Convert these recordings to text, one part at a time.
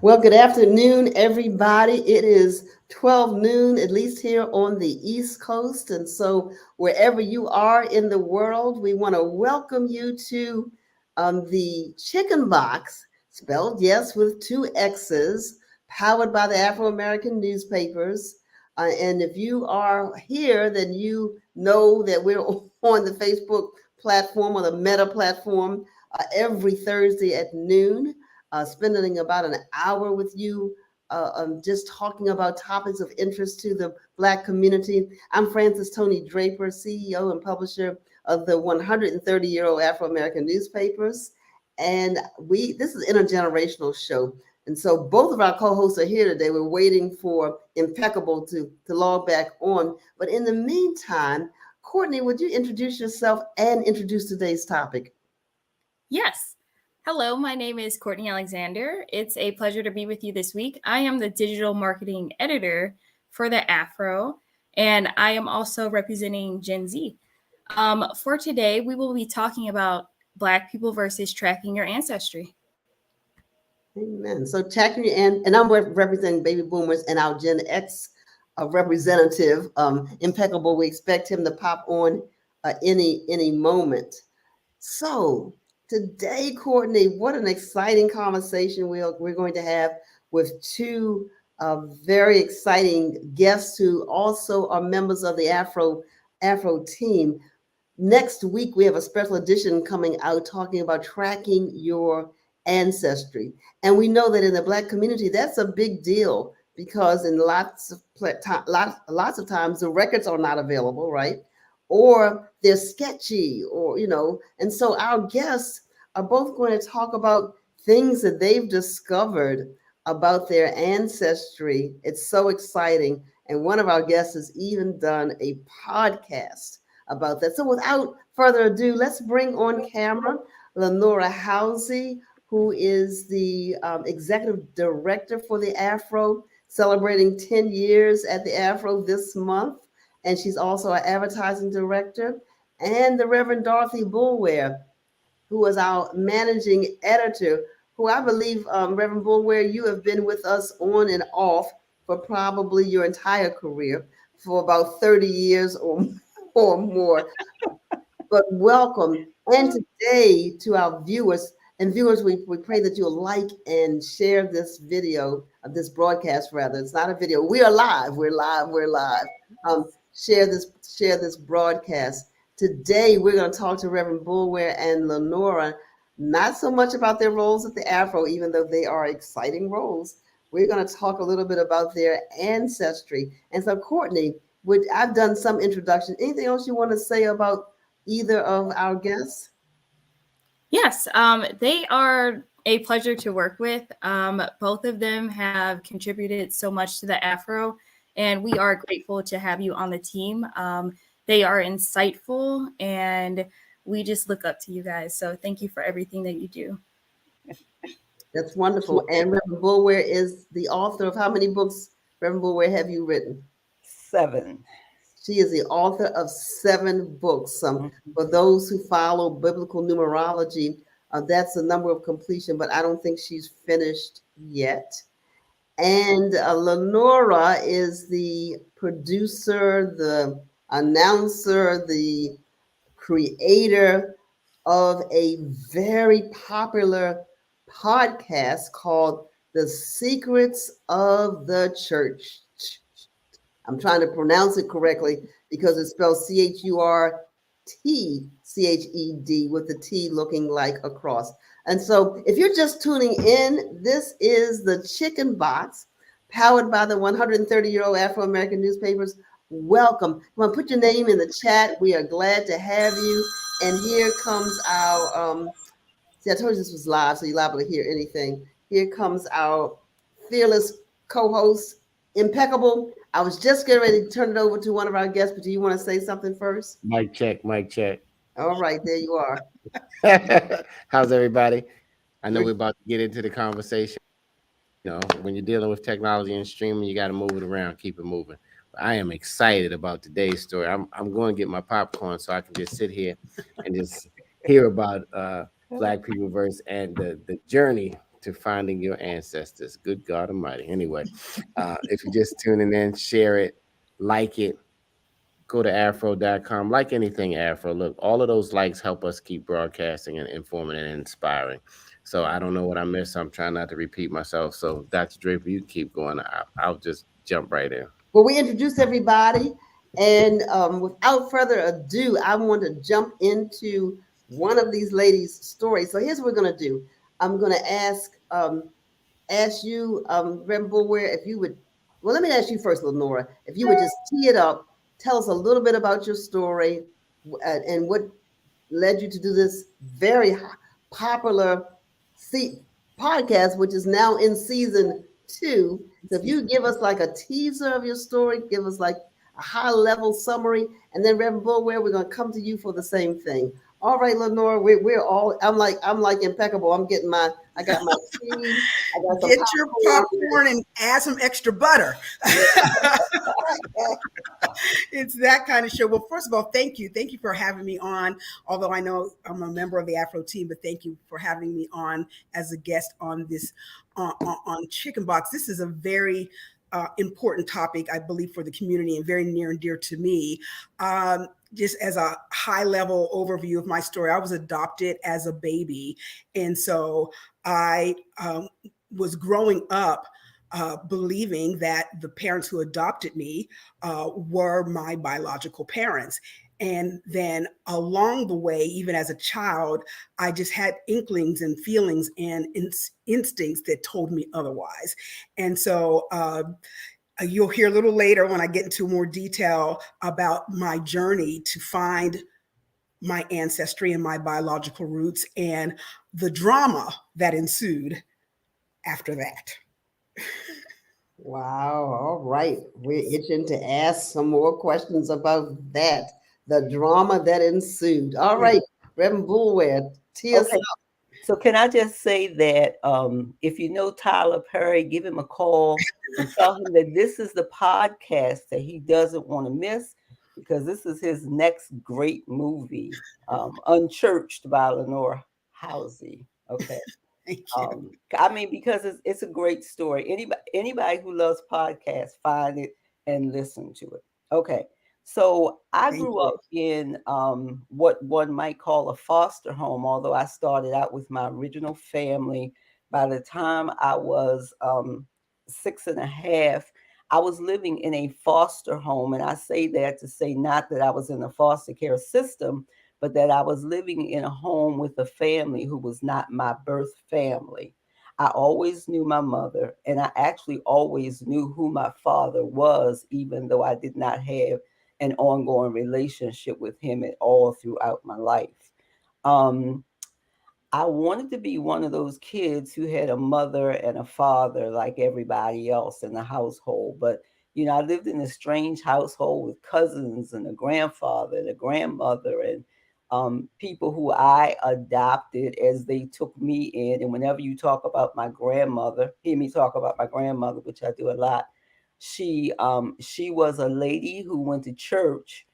Well, good afternoon, everybody. It is 12 noon, at least here on the East Coast. And so, wherever you are in the world, we want to welcome you to the Chicken Box, spelled, yes, with two X's, powered by the Afro American newspapers. And if you are here, then you know that we're on the Facebook platform or the Meta platform every Thursday at noon, spending about an hour with you, just talking about topics of interest to the Black community. I'm Frances Tony Draper, CEO and publisher of the 130-year-old Afro-American newspapers. And this is an intergenerational show. And so both of our co-hosts are here today. We're waiting for Impeccable to log back on. But in the meantime, Courtney, would you introduce yourself and introduce today's topic? Yes. Hello, my name is Courtney Alexander. It's a pleasure to be with you this week. I am the digital marketing editor for the Afro, and I am also representing Gen Z. For today, we will be talking about Black people versus tracking your ancestry. Amen. So tracking and I'm representing baby boomers and our Gen X representative, Impeccable. We expect him to pop on any moment. So today, Courtney, what an exciting conversation we're going to have with two very exciting guests who also are members of the Afro team. Next week, we have a special edition coming out talking about tracking your ancestry. And we know that in the Black community, that's a big deal because in lots of times the records are not available, right? Or they're sketchy, and so our guests are both going to talk about things that they've discovered about their ancestry. It's so exciting. And one of our guests has even done a podcast about that. So without further ado, let's bring on camera Lenora Housey, who is the executive director for the Afro, celebrating 10 years at the Afro this month. And she's also our advertising director. And the Reverend Dorothy Bulware, who is our managing editor, who I believe, Reverend Bulware, you have been with us on and off for probably your entire career, for about 30 years or more. But welcome. And today to our viewers, we pray that you'll like and share this video, of this broadcast rather. It's not a video. We are live. We're live. Share this broadcast. Today we're going to talk to Reverend Bulware and Lenora, not so much about their roles at the Afro, even though they are exciting roles. We're going to talk a little bit about their ancestry. And so, Courtney, I've done some introduction. Anything else you want to say about either of our guests? Yes, they are a pleasure to work with. Both of them have contributed so much to the Afro, and we are grateful to have you on the team. They are insightful, and we just look up to you guys. So thank you for everything that you do. That's wonderful. And Reverend Bulware is the author of how many books, Reverend Bulware, have you written? 7. She is the author of 7 books. For those who follow biblical numerology, that's the number of completion, but I don't think she's finished yet. And Lenora is the producer, the announcer, the creator of a very popular podcast called The Secrets of the Church. I'm trying to pronounce it correctly because it's spelled CHURTCHED with the T looking like a cross. And so if you're just tuning in, this is the Chicken Box, powered by the 130-year-old Afro-American newspapers. Welcome. Come on, put your name in the chat. We are glad to have you. And here comes our, I told you this was live, so you're liable to hear anything. Here comes our fearless co-host, Impeccable. I was just getting ready to turn it over to one of our guests, but do you want to say something first? Mic check. All right, there you are. How's everybody? I know we're about to get into the conversation. When you're dealing with technology and streaming, you got to move it around, keep it moving. But I am excited about today's story. I'm going to get my popcorn so I can just sit here and just hear about Black people versus and the journey to finding your ancestors. Good God Almighty. Anyway, if you're just tuning in, share it, like it, go to afro.com, like anything Afro. Look, all of those likes help us keep broadcasting and informing and inspiring. So I don't know what I missed. I'm trying not to repeat myself. So Dr. Draper, you keep going. I'll just jump right in. Well, we introduced everybody, and without further ado, I want to jump into one of these ladies' stories. So here's what we're going to do. I'm going to ask you, Reverend Bulware, if you would. Well, let me ask you first, Lenora. If you would just tee it up, tell us a little bit about your story, and what led you to do this very popular podcast, which is now in season 2. So if you give us like a teaser of your story, give us like a high level summary, and then Reverend Bulware, we're going to come to you for the same thing. All right, Lenora, we're all. I'm like impeccable. I got my tea. I got some Get your popcorn and add some extra butter. It's that kind of show. Well, first of all, thank you for having me on. Although I know I'm a member of the Afro team, but thank you for having me on as a guest on this on Chicken BOXX. This is a very important topic, I believe, for the community and very near and dear to me. Just as a high level overview of my story, I was adopted as a baby. And so I was growing up believing that the parents who adopted me were my biological parents. And then along the way, even as a child, I just had inklings and feelings and instincts that told me otherwise. And so you'll hear a little later when I get into more detail about my journey to find my ancestry and my biological roots and the drama that ensued after that. Wow. All right. We're itching to ask some more questions about that, the drama that ensued. All right, Reverend Bulware, tee us up. So can I just say that if you know Tyler Perry, give him a call and tell him that this is the podcast that he doesn't want to miss, because this is his next great movie, Unchurched by Lenore Housey. Okay. Thank you. I mean, because it's a great story. Anybody who loves podcasts, find it and listen to it. Okay. So I grew up in what one might call a foster home, although I started out with my original family. By the time I was 6.5, I was living in a foster home. And I say that to say not that I was in a foster care system, but that I was living in a home with a family who was not my birth family. I always knew my mother, and I actually always knew who my father was, even though I did not have an ongoing relationship with him at all throughout my life. I wanted to be one of those kids who had a mother and a father like everybody else in the household. But, you know, I lived in a strange household with cousins and a grandfather and a grandmother and people who I adopted as they took me in. And whenever you talk about my grandmother, hear me talk about my grandmother, which I do a lot. She was a lady who went to church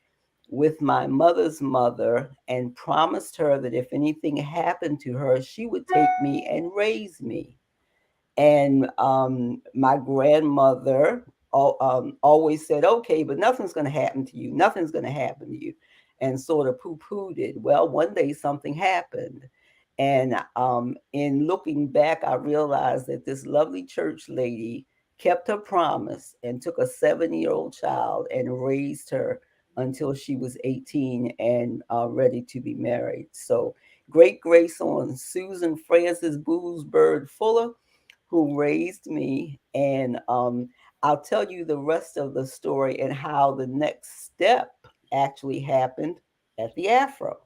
with my mother's mother and promised her that if anything happened to her, she would take me and raise me. And my grandmother always said, okay, but nothing's going to happen to you. Nothing's going to happen to you. And sort of poo-pooed it. Well, one day something happened. And in looking back, I realized that this lovely church lady kept her promise and took a 7-year-old child and raised her until she was 18 and ready to be married. So great grace on Susan Frances Boosbird Fuller, who raised me. And I'll tell you the rest of the story and how the next step actually happened at the Afro.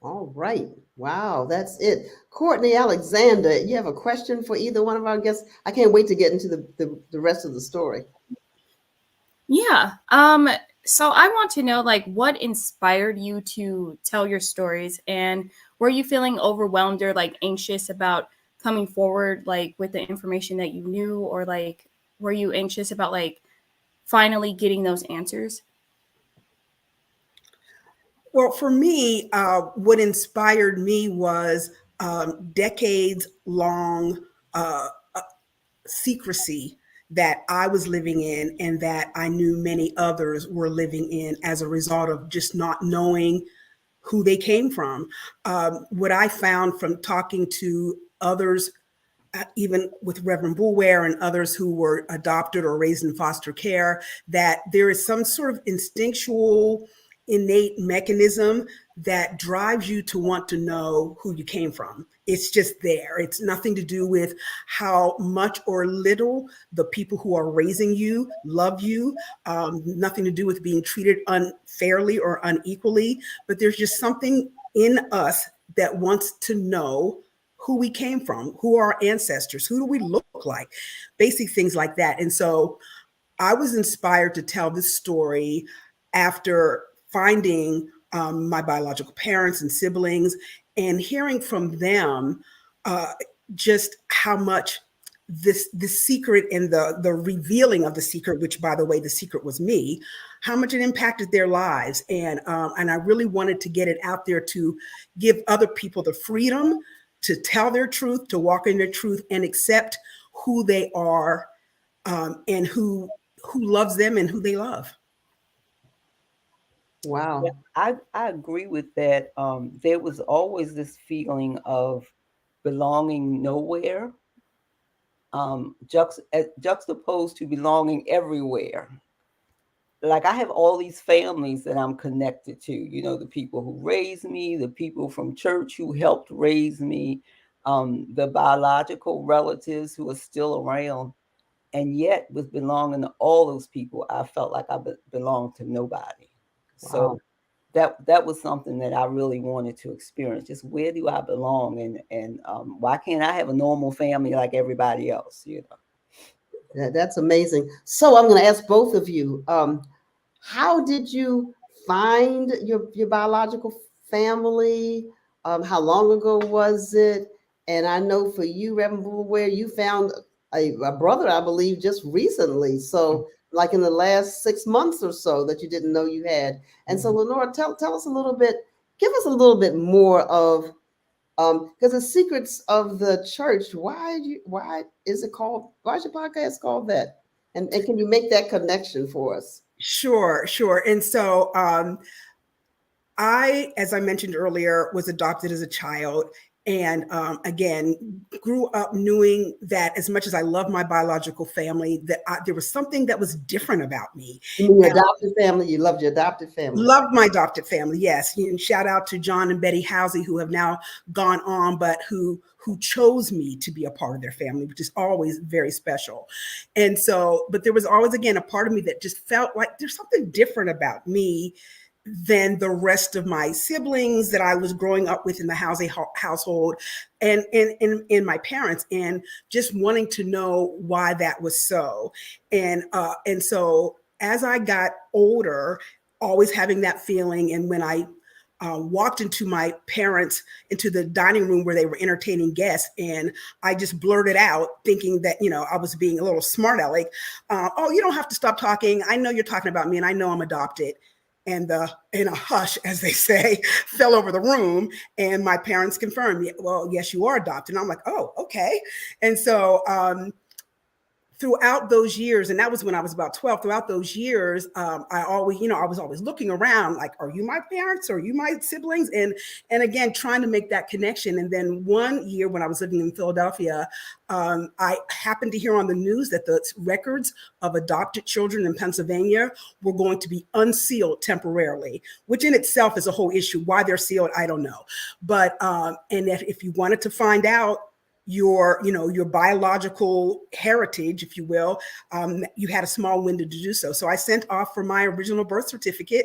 All right. Wow, that's it. Courtney Alexander, you have a question for either one of our guests? I can't wait to get into the rest of the story. Yeah. So I want to know, like, what inspired you to tell your stories, and were you feeling overwhelmed or like anxious about coming forward, like with the information that you knew, or like, were you anxious about like finally getting those answers? Well, for me, what inspired me was decades long secrecy that I was living in and that I knew many others were living in as a result of just not knowing who they came from. What I found from talking to others, even with Reverend Boulware and others who were adopted or raised in foster care, that there is some sort of instinctual, innate mechanism that drives you to want to know who you came from. It's just there. It's nothing to do with how much or little the people who are raising you love you, nothing to do with being treated unfairly or unequally, but there's just something in us that wants to know who we came from, who are our ancestors, who do we look like, basic things like that. And so I was inspired to tell this story after finding my biological parents and siblings and hearing from them just how much this secret and the revealing of the secret, which by the way, the secret was me, how much it impacted their lives. And I really wanted to get it out there to give other people the freedom to tell their truth, to walk in their truth and accept who they are and who loves them and who they love. Wow. Yeah, I agree with that. There was always this feeling of belonging nowhere, juxtaposed to belonging everywhere. Like I have all these families that I'm connected to, you know, the people who raised me, the people from church who helped raise me, the biological relatives who are still around. And yet with belonging to all those people, I felt like I belonged to nobody. Wow. So that was something that I really wanted to experience. Just where do I belong, and why can't I have a normal family like everybody else? You know, That's amazing. So I'm going to ask both of you, how did you find your biological family? How long ago was it? And I know for you, Reverend Boulware, you found a brother, I believe, just recently. So like in the last 6 months or so that you didn't know you had. And so Lenora, tell us a little bit, give us a little bit more of, because the secrets of the church, why is your podcast called that? And can you make that connection for us? Sure. And so I, as I mentioned earlier, was adopted as a child. And again, grew up knowing that as much as I love my biological family, that there was something that was different about me. You mean your adopted family? You loved your adopted family? Loved my adopted family, yes. And shout out to John and Betty Housey, who have now gone on, but who chose me to be a part of their family, which is always very special. And so, but there was always, again, a part of me that just felt like there's something different about me than the rest of my siblings that I was growing up with in the Housey household and in my parents, and just wanting to know why that was so. And so as I got older, always having that feeling. And when I walked into my parents, into the dining room where they were entertaining guests, and I just blurted out thinking that, you know, I was being a little smart aleck. Oh, you don't have to stop talking. I know you're talking about me and I know I'm adopted. And in a hush, as they say, fell over the room. And my parents confirmed, well, yes, you are adopted. And I'm like, oh, okay. And so throughout those years, and that was when I was about 12, throughout those years, I was always looking around like, are you my parents? Or are you my siblings? And again, trying to make that connection. And then one year when I was living in Philadelphia, I happened to hear on the news that the records of adopted children in Pennsylvania were going to be unsealed temporarily, which in itself is a whole issue. Why they're sealed, I don't know. But, and if you wanted to find out your biological heritage, if you will, you had a small window to do so. So I sent off for my original birth certificate,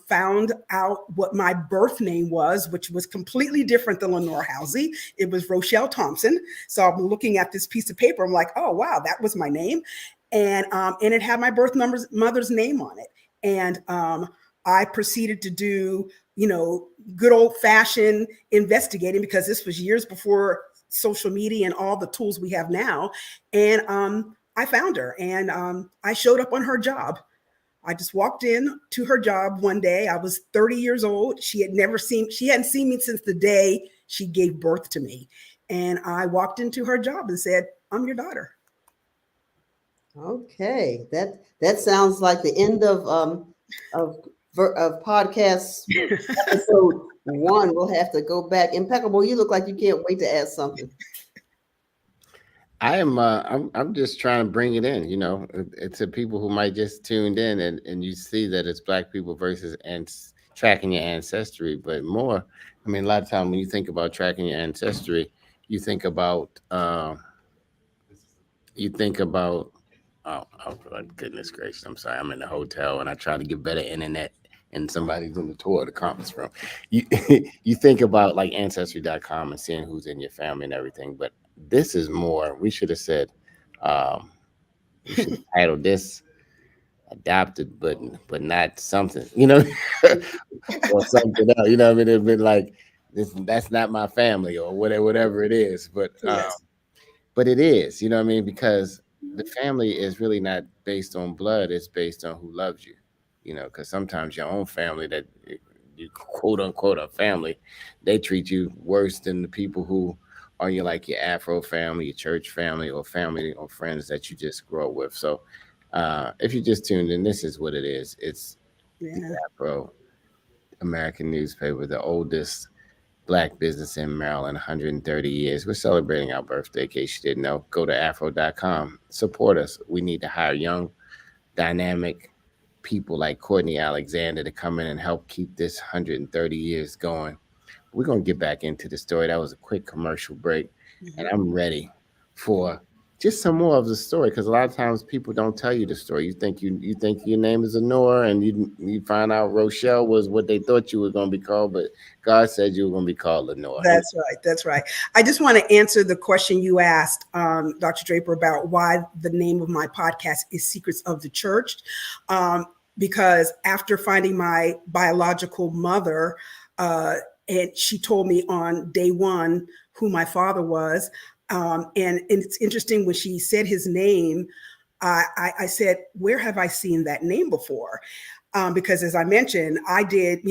found out what my birth name was, which was completely different than Lenore Housey. It was Rochelle Thompson. So I'm looking at this piece of paper. I'm like, oh, wow, that was my name. And it had my mother's name on it. And I proceeded to do, good old fashioned investigating, because this was years before social media and all the tools we have now. And I found her, and I showed up on her job. I just walked in to her job one day. I was 30 years old. She hadn't seen me since the day she gave birth to me. And I walked into her job and said, I'm your daughter. Okay, that sounds like the end of podcast episode 1. We'll have to go back. Impeccable, you look like you can't wait to add something. I'm just trying to bring it in, to people who might just tuned in and you see that it's Black people versus and tracking your ancestry, but more. I mean, a lot of time when you think about tracking your ancestry, you think about oh goodness gracious, I'm sorry, I'm in the hotel and I try to get better internet and somebody's in the tour of the conference room. You you think about like ancestry.com and seeing who's in your family and everything, but this is more. We should have said, we should have titled this adopted, but not something, or something else. You know what I mean? It'd been like this. That's not my family, or whatever it is. Yes. But it is. You know what I mean? Because the family is really not based on blood. It's based on who loves you. Because sometimes your own family that you quote unquote a family, they treat you worse than the people who are your Afro family, your church family, or family or friends that you just grow up with. So if you just tuned in, this is what it is. It's the Afro American newspaper, the oldest Black business in Maryland, 130 years. We're celebrating our birthday, in case you didn't know. Go to afro.com. Support us. We need to hire young, dynamic people like Courtney Alexander to come in and help keep this 130 years going. We're going to get back into the story. That was a quick commercial break, and I'm ready for just some more of the story, because a lot of times people don't tell you the story. You think your name is Honora, and you find out Rochelle was what they thought you were going to be called, but God said you were going to be called Lenore. That's right. That's right. I just want to answer the question you asked, Dr. Draper, about why the name of my podcast is Secrets of the Church. Because after finding my biological mother, and she told me on day one who my father was. And it's interesting when she said his name, I said, where have I seen that name before? Because as I mentioned, I did,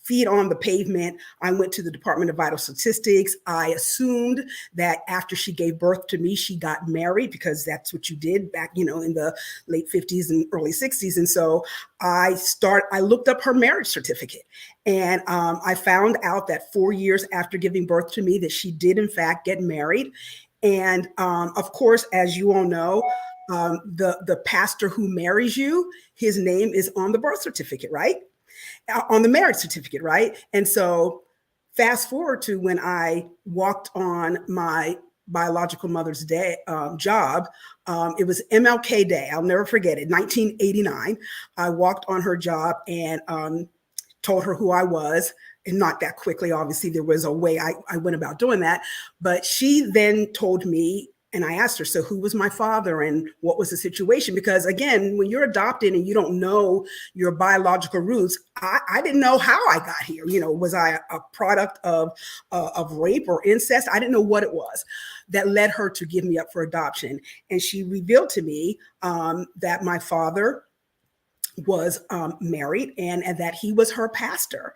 feet on the pavement. I went to the Department of Vital Statistics. I assumed that after she gave birth to me, she got married, because that's what you did back, in the late 50s and early 60s. And so I looked up her marriage certificate, and I found out that 4 years after giving birth to me, that she did in fact get married. And of course, as you all know, the pastor who marries you, his name is on the birth certificate, right? On the marriage certificate, right? And so fast forward to when I walked on my biological mother's job. It was MLK Day. I'll never forget it. 1989. I walked on her job and told her who I was. And not that quickly, obviously, there was a way I went about doing that. But she then told me, and I asked her, so who was my father and what was the situation? Because again, when you're adopted and you don't know your biological roots, I didn't know how I got here. Was I a product of rape or incest? I didn't know what it was that led her to give me up for adoption. And she revealed to me that my father was married and that he was her pastor.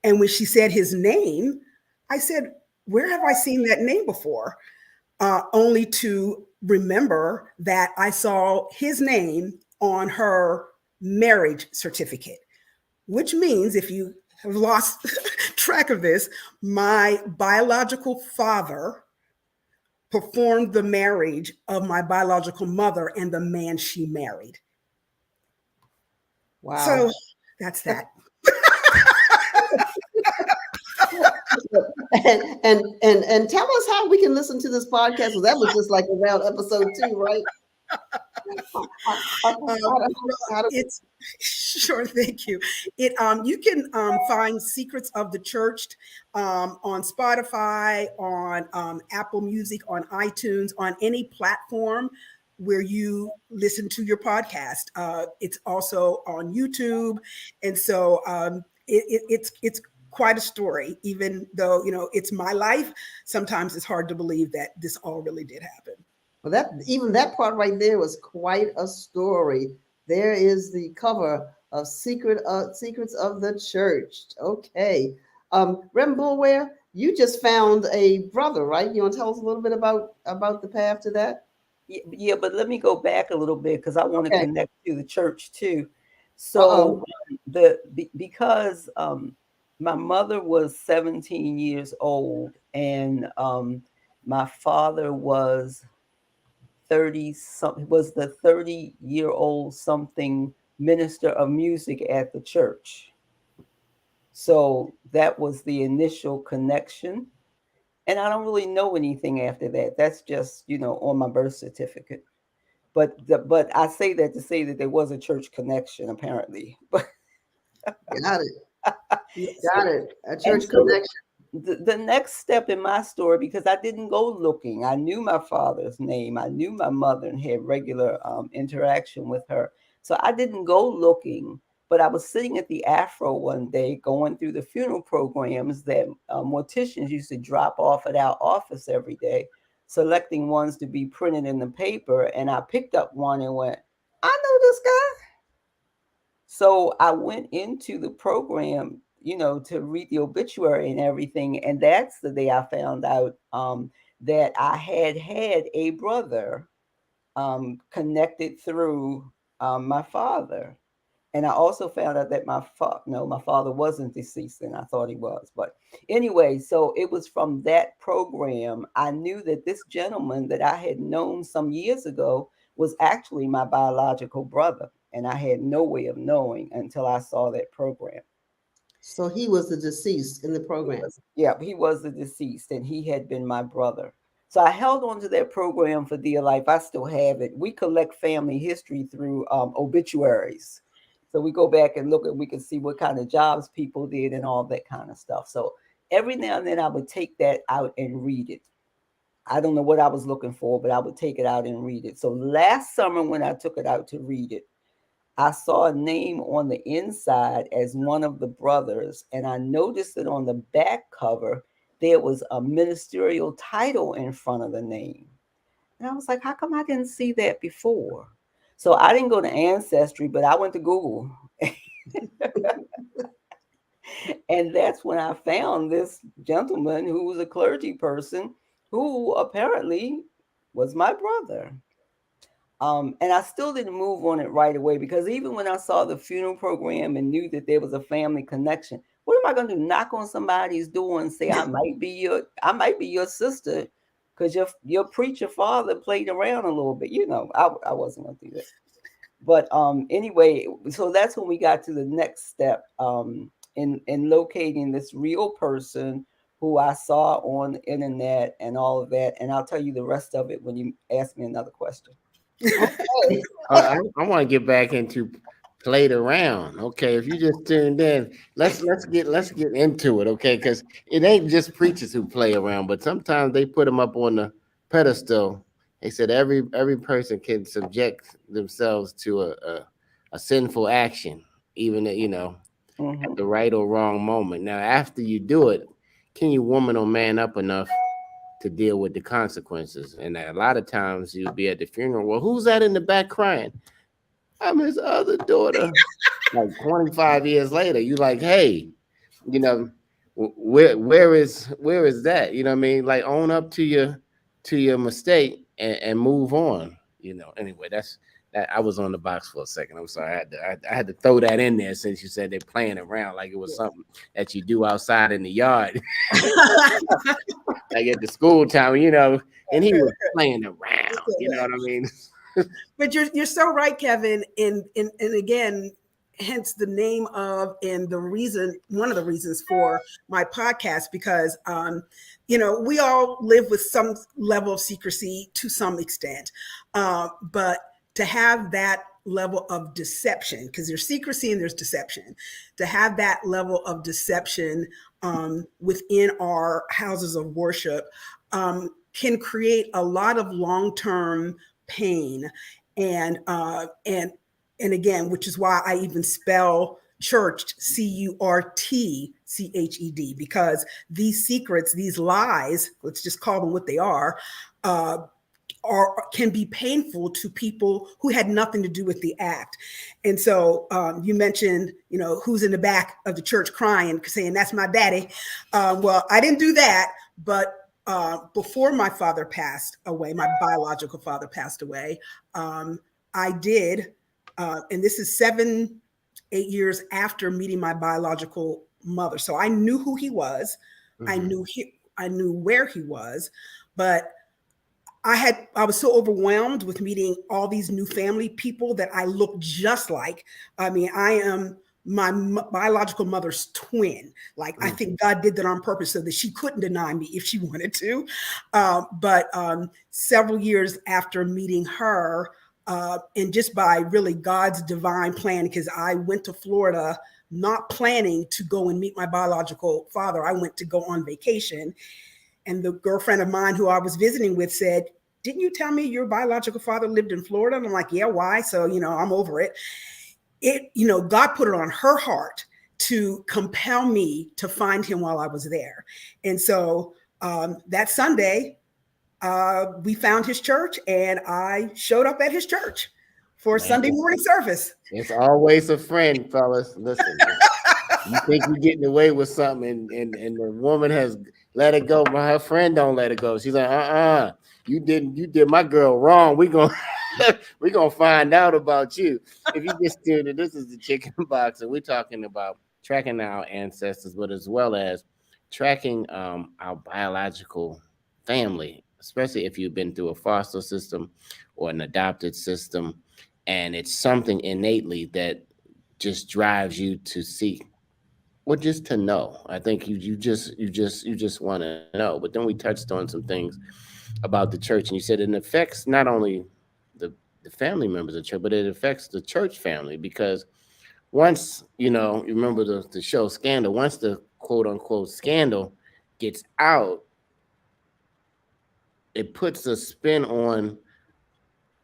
And when she said his name, I said, where have I seen that name before? Only to remember that I saw his name on her marriage certificate, which means, if you have lost track of this, my biological father performed the marriage of my biological mother and the man she married. Wow. So that's that. and tell us how we can listen to this podcast. So that was just like around episode 2, right? It's sure. Thank you. You can find Secrets of the Church on Spotify, on Apple Music, on iTunes, on any platform where you listen to your podcast. It's also on YouTube, and so it's quite a story. Even though it's my life, sometimes it's hard to believe that this all really did happen. Well, that part right there was quite a story. There is the cover of Secrets of the Church. Okay. Rem Bulware, you just found a brother, right? You want to tell us a little bit about the path to that? Yeah, but let me go back a little bit because I want to Okay. connect to the church too. Uh-oh. So because my mother was 17 years old and my father was 30 something, was the 30-year-old something minister of music at the church. So that was the initial connection. And I don't really know anything after that. That's just, on my birth certificate. But I say that to say that there was a church connection apparently. But Got it. Got it. A and church so connection. the next step in my story, because I didn't go looking, I knew my father's name, I knew my mother, and had regular interaction with her. So I didn't go looking, but I was sitting at the Afro one day going through the funeral programs that morticians used to drop off at our office every day, selecting ones to be printed in the paper. And I picked up one and went, I know this guy. So I went into the program, to read the obituary and everything. And that's the day I found out that I had a brother connected through my father. And I also found out that my father wasn't deceased, and I thought he was. But anyway, so it was from that program I knew that this gentleman that I had known some years ago was actually my biological brother, and I had no way of knowing until I saw that program. So he was the deceased in the program. He was the deceased, and he had been my brother. So I held on to that program for dear life. I still have it. We collect family history through obituaries. So we go back and look, and we can see what kind of jobs people did and all that kind of stuff. So every now and then I would take that out and read it. I don't know what I was looking for, but I would take it out and read it. So last summer when I took it out to read it, I saw a name on the inside as one of the brothers, and I noticed that on the back cover, there was a ministerial title in front of the name. And I was like, how come I didn't see that before? So I didn't go to Ancestry, but I went to Google. And that's when I found this gentleman who was a clergy person who apparently was my brother. And I still didn't move on it right away because even when I saw the funeral program and knew that there was a family connection, what am I going to do? Knock on somebody's door and say I might be your sister because your preacher father played around a little bit. I wasn't going to do that. But anyway, so that's when we got to the next step in locating this real person who I saw on the internet and all of that. And I'll tell you the rest of it when you ask me another question. Okay. I want to get back into played around. Okay, if you just tuned in, let's get into it. Okay, because it ain't just preachers who play around, but sometimes they put them up on the pedestal. They said every person can subject themselves to a sinful action, even at the right or wrong moment. Now, after you do it, can you woman or man up enough to deal with the consequences? And a lot of times you'll be at the funeral. Well, who's that in the back crying? I'm his other daughter. Like 25 years later, you like, hey, where is that? You know what I mean? Like own up to your mistake and move on. Anyway, that's that. I was on the box for a second. I'm sorry. I had to throw that in there since you said they're playing around like it was something that you do outside in the yard. Like at the school time, and he was playing around. You know what I mean? But you're so right, Kevin. And again, hence the name of and the reason, one of the reasons for my podcast, because we all live with some level of secrecy to some extent, but to have that level of deception, because there's secrecy and there's deception, to have that level of deception within our houses of worship can create a lot of long-term pain, and again, which is why I even spell church CURTCHED, because these secrets, these lies, let's just call them what they are, can be painful to people who had nothing to do with the act. And so you mentioned, who's in the back of the church crying, saying, that's my daddy. Well, I didn't do that, but before my father passed away, my biological father passed away, I did, and this is 7-8 years after meeting my biological mother. So I knew who he was. Mm-hmm. I knew where he was, but I was so overwhelmed with meeting all these new family people that I look just like. I mean, I am my biological mother's twin. Like, I think God did that on purpose so that she couldn't deny me if she wanted to. But several years after meeting her, and just by really God's divine plan, because I went to Florida not planning to go and meet my biological father. I went to go on vacation. And the girlfriend of mine who I was visiting with said, didn't you tell me your biological father lived in Florida? And I'm like, yeah, why? So, I'm over it. God put it on her heart to compel me to find him while I was there. And so that Sunday, we found his church, and I showed up at his church for Sunday morning service. It's always a friend, fellas. Listen, you think you're getting away with something, and the woman has let it go, but her friend don't let it go. She's like, you did my girl wrong. We gonna find out about you. If you just tuned in, this is the Chicken Box, and we're talking about tracking our ancestors, but as well as tracking our biological family, especially if you've been through a foster system or an adopted system, and it's something innately that just drives you to seek, or just to know. I think you just want to know. But then we touched on some things about the church, and you said it affects not only the family members of the church, but it affects the church family, because once, you remember the show Scandal, once the quote unquote scandal gets out, it puts a spin on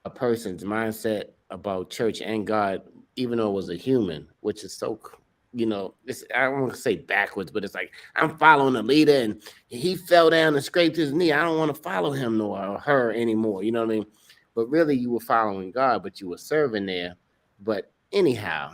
a person's mindset about church and God, even though it was a human, which is so, I don't want to say backwards, but it's like, I'm following a leader and he fell down and scraped his knee. I don't want to follow him or her anymore. You know what I mean? But really, you were following God, but you were serving there. But anyhow.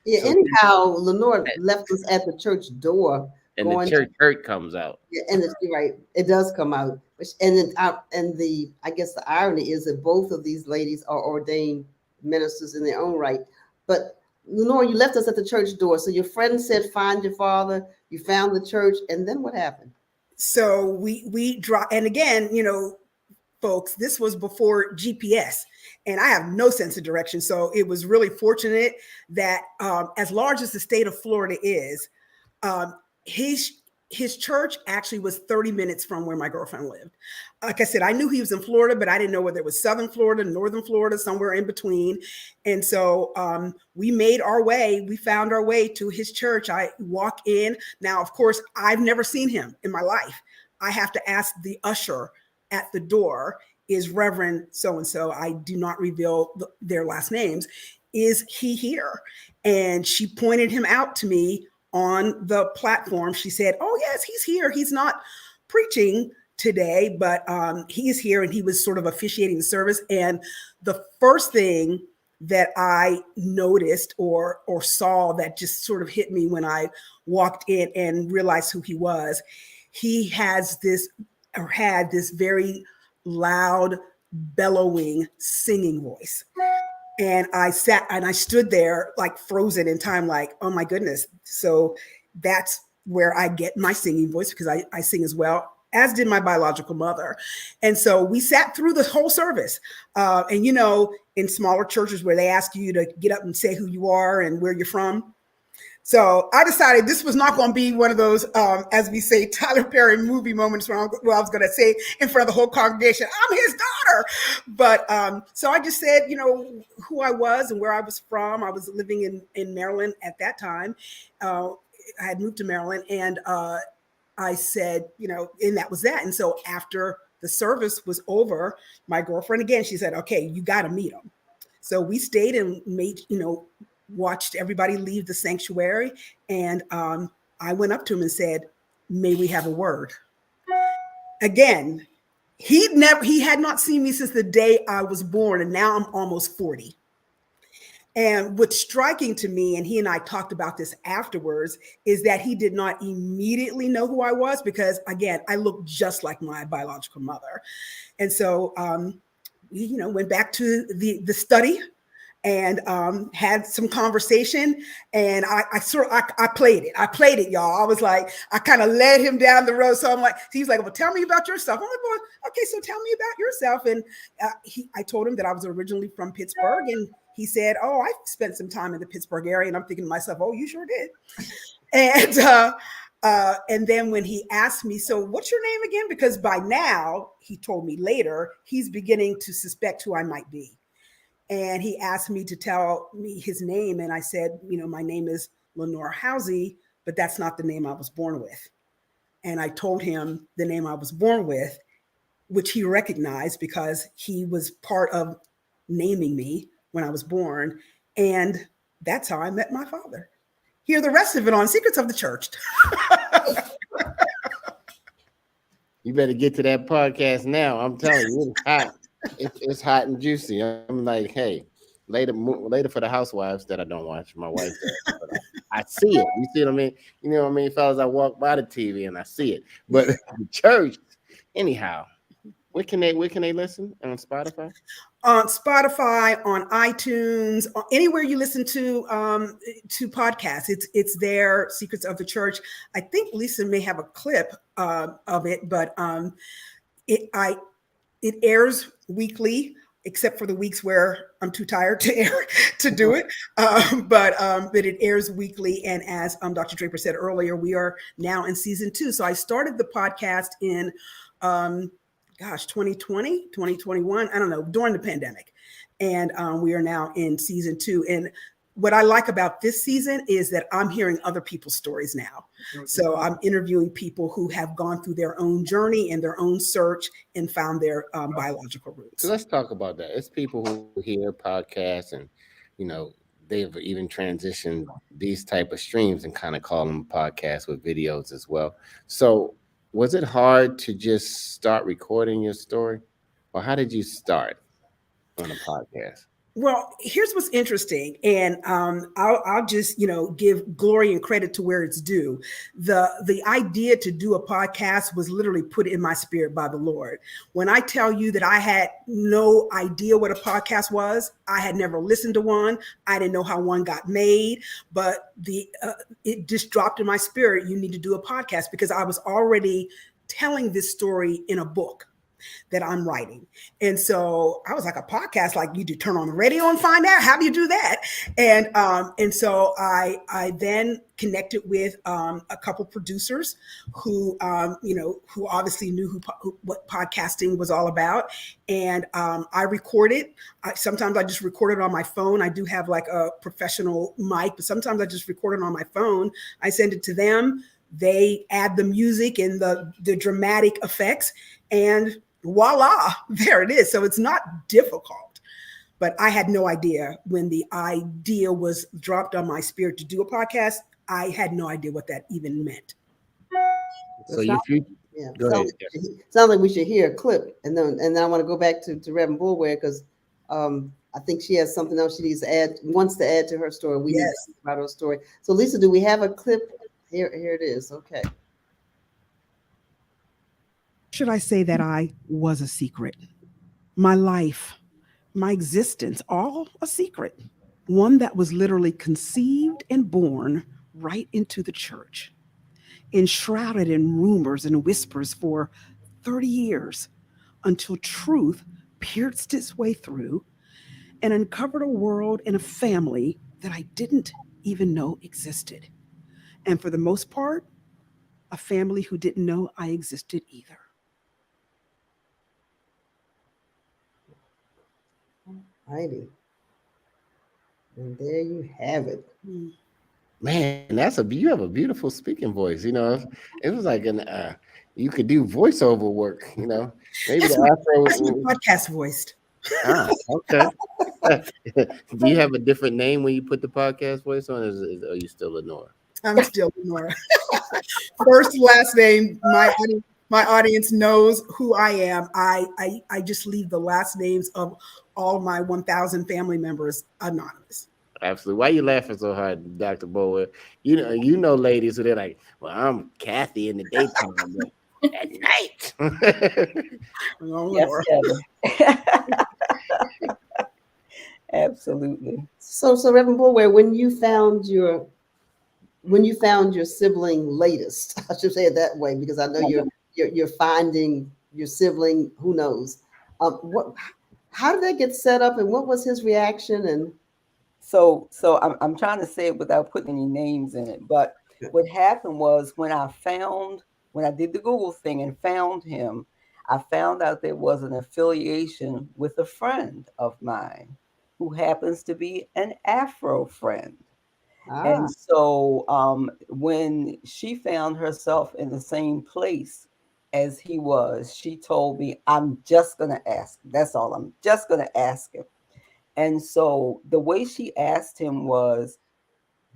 Yeah, so anyhow, Lenore left us at the church door. And the church hurt comes out. Yeah, and you're right, it does come out. And then I guess the irony is that both of these ladies are ordained ministers in their own right. But Lenore, you left us at the church door. So your friend said, find your father. You found the church, and then what happened? So we dropped, and again, folks, this was before GPS, and I have no sense of direction. So it was really fortunate that as large as the state of Florida is, his church actually was 30 minutes from where my girlfriend lived. Like I said, I knew he was in Florida, but I didn't know whether it was Southern Florida, Northern Florida, somewhere in between. And so we found our way to his church. I walk in. Now, of course, I've never seen him in my life. I have to ask the usher at the door, is Reverend so-and-so, I do not reveal their last names, is he here? And she pointed him out to me on the platform. She said, oh yes, he's here. He's not preaching today, but he's here, and he was sort of officiating the service. And the first thing that I noticed or saw that just sort of hit me when I walked in and realized who he was, he had this very loud, bellowing, singing voice. And I stood there like frozen in time, like, oh my goodness. So that's where I get my singing voice, because I sing as well, as did my biological mother. And so we sat through the whole service. And in smaller churches where they ask you to get up and say who you are and where you're from. So I decided this was not going to be one of those, as we say, Tyler Perry movie moments where I was going to say in front of the whole congregation, I'm his daughter. But so I just said, who I was and where I was from. I was living in Maryland at that time. I had moved to Maryland, and I said, and that was that. And so after the service was over, my girlfriend, again, she said, okay, you got to meet him. So we stayed and made, watched everybody leave the sanctuary. And I went up to him and said, may we have a word? Again, He had not seen me since the day I was born, and now I'm almost 40. And what's striking to me, and he and I talked about this afterwards, is that he did not immediately know who I was because, again, I look just like my biological mother. And so we, went back to the study and had some conversation, and I played it. I played it, y'all. I was like, I kind of led him down the road. So I'm like, he's like, well, tell me about yourself. I'm like, well, okay, so tell me about yourself. And I told him that I was originally from Pittsburgh, and he said, oh, I spent some time in the Pittsburgh area. And I'm thinking to myself, oh, you sure did. And then when he asked me, so what's your name again? Because by now, he told me later, he's beginning to suspect who I might be. And he asked me to tell me his name. And I said, my name is Lenore Housey, but that's not the name I was born with. And I told him the name I was born with, which he recognized because he was part of naming me when I was born. And that's how I met my father. Hear the rest of it on Secrets of the Church. You better get to that podcast now. I'm telling you, it's hot. It's hot and juicy. I'm like, hey, later for the housewives that I don't watch. My wife does, but I see it. You see what I mean? You know what I mean, fellas? I walk by the TV and I see it. But the church, anyhow, where can they listen? On Spotify? On Spotify, on iTunes, anywhere you listen to podcasts, it's there. Secrets of the Church. I think Lisa may have a clip of it, but it airs weekly, except for the weeks where I'm too tired to do it. But it airs weekly. And as Dr. Draper said earlier, we are now in season 2. So I started the podcast in 2020, 2021, I don't know, during the pandemic. And we are now in season 2. And what I like about this season is that I'm hearing other people's stories now. So I'm interviewing people who have gone through their own journey and their own search and found their biological roots. So let's talk about that. It's people who hear podcasts and, they've even transitioned these type of streams and kind of call them podcasts with videos as well. So was it hard to just start recording your story, or how did you start on a podcast? Well, here's what's interesting, and I'll just give glory and credit to where it's due. The idea to do a podcast was literally put in my spirit by the Lord. When I tell you that I had no idea what a podcast was, I had never listened to one. I didn't know how one got made, but it just dropped in my spirit. You need to do a podcast, because I was already telling this story in a book that I'm writing. And so I was like, a podcast, like you do turn on the radio and find out? How do you do that? And so I then connected with a couple producers who obviously knew what podcasting was all about. And I recorded. Sometimes I just record it on my phone. I do have like a professional mic, but sometimes I just record it on my phone. I send it to them. They add the music and the dramatic effects, and voila, there it is. So it's not difficult, but I had no idea when the idea was dropped on my spirit to do a podcast. I had no idea what that even meant. So go ahead. Sounds like we should hear a clip, and then I want to go back to Reverend Boulware, because I think she has something else she needs to wants to add to her story. We need to speak about her story. So Lisa, do we have a clip? Here it is. Okay. Should I say that I was a secret? My life, my existence, all a secret. One that was literally conceived and born right into the church, enshrouded in rumors and whispers for 30 years, until truth pierced its way through and uncovered a world and a family that I didn't even know existed. And for the most part, a family who didn't know I existed either. Righty. And there you have it. Man, you have a beautiful speaking voice. It was like you could do voiceover work. Maybe That's the my podcast voiced. Okay. Do you have a different name when you put the podcast voice on? Are you still Lenore? I'm still Lenore. First, last name. my audience knows who I am. I just leave the last names of all my 1,000 family members anonymous. Absolutely. Why you laughing so hard, Dr. Bower? You know, ladies who they're like, well, I'm Kathy in the daytime, but at night. Oh, Yes, Lord. Kevin. Absolutely. So Reverend Boulware, when you found your sibling latest, I should say it that way, because I know you're finding your sibling, who knows. How did that get set up, and what was his reaction? And So I'm trying to say it without putting any names in it. But what happened was when I did the Google thing and found him, I found out there was an affiliation with a friend of mine who happens to be an Afro friend. And so when she found herself in the same place as he was, she told me, I'm just going to ask. That's all. I'm just going to ask him. And so the way she asked him was,